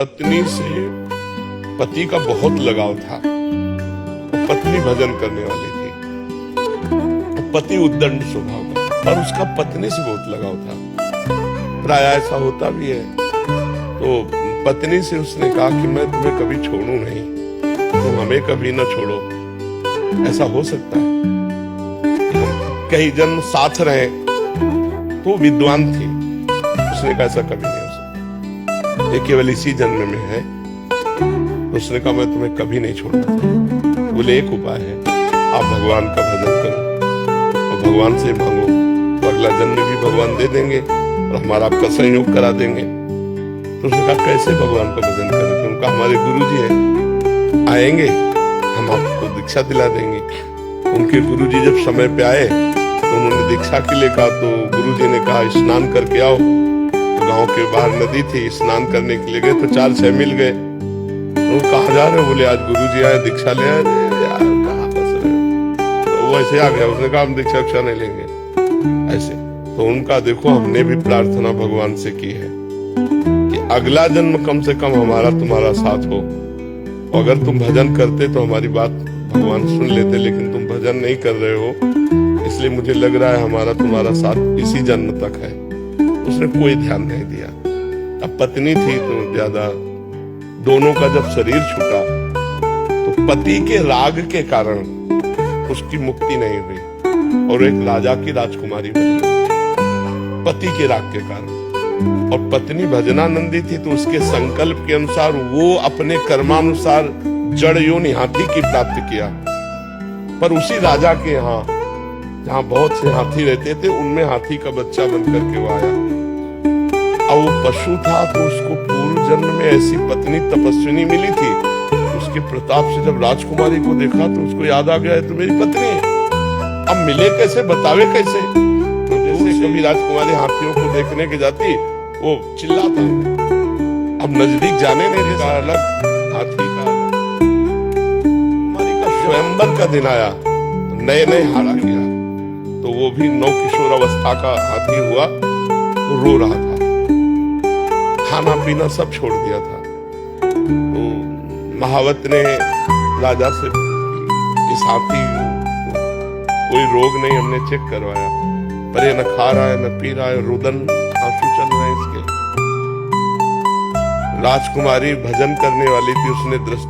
पत्नी से पति का बहुत लगाव था। पत्नी भजन करने वाली थी। पति उद्दंड स्वभाव का, पर उसका पत्नी से बहुत लगाव था। प्राय ऐसा होता भी है। तो पत्नी से उसने कहा कि मैं तुम्हें कभी छोड़ूं नहीं, तुम हमें कभी ना छोड़ो। ऐसा हो सकता है कई जन्म साथ रहे। तो विद्वान थी, उसने कहा ऐसा कभी नहीं हो सकता, ये केवल इसी जन्म में है। तो उसने कहा मैं तुम्हें कभी नहीं छोड़ना। बोले एक उपाय है, आप भगवान का भजन करो और भगवान से मांगो, तो अगला जन्म भी भगवान दे देंगे और हमारा आपका संयोग करा देंगे। तो उसने कहा कैसे भगवान का भजन करें? तो उनका हमारे गुरुजी हैं, आएंगे, हम आपको दीक्षा दिला देंगे। उनके गुरुजी जब समय पे आए तो उन्होंने दीक्षा के लिए कहा। तो गुरुजी ने कहा स्नान करके आओ। तो गांव के बाहर नदी थी, स्नान करने के लिए गए तो 4-6 मिल गए। तो कहाँ जा रहे हो? बोले आज गुरुजी आए, दीक्षा ले आए। यार कहाँ फंस रहे हो? तो वो ऐसे आ गया, उसने कहा हम दीक्षा नहीं लेंगे ऐसे। तो उनका देखो, हमने भी प्रार्थना भगवान से की है कि अगला जन्म कम से कम हमारा तुम्हारा साथ हो। अगर तुम भजन करते तो हमारी बात भगवान सुन लेते, लेकिन तुम भजन नहीं कर रहे हो, इसलिए मुझे लग रहा है हमारा तुम्हारा साथ इसी जन्म तक है। उसने कोई ध्यान नहीं दिया। अब पत्नी थी तो ज्यादा, दोनों का जब शरीर छूटा तो पति के राग के कारण उसकी मुक्ति नहीं हुई और एक राजा की राजकुमारी बनी पति के राग के कारण। और पत्नी भजनानंदी थी तो उसके संकल्प के अनुसार वो अपने कर्मानुसार जड़ योनि हाथी की प्राप्ति किया। पर उसी राजा के यहाँ जहाँ बहुत से हाथी रहते थे, उनमें हाथी का बच्चा बनकर के वो आया। और वो पशु था तो उसको पूर्व जन्म में ऐसी पत्नी तपस्विनी मिली थी। उसके प्रताप से जब राजकुमारी को देखा तो उसको याद आ गया है तो मेरी पत्नी है। अब मिले कैसे, बतावे कैसे? तो जैसे कभी राजकुमारी हाथियों को देखने के जाती, वो चिल्लाता, अब नजदीक जाने नहीं देता, अलग हाथी का अलग। कुमारी का स्वयंवर का दिन आया, नए नए हारा किया, तो वो भी नौ किशोर अवस्था का हाथी हुआ तो रो रहा था, खाना पीना सब छोड़ दिया था। तो महावत ने राजा से, इस हाथी कोई रोग नहीं, हमने चेक करवाया, पर ये न खा रहा है न पी रहा है, रुदन आंसू चल रहे हैं इसके। राजकुमारी भजन करने वाली थी, उसने दृष्टि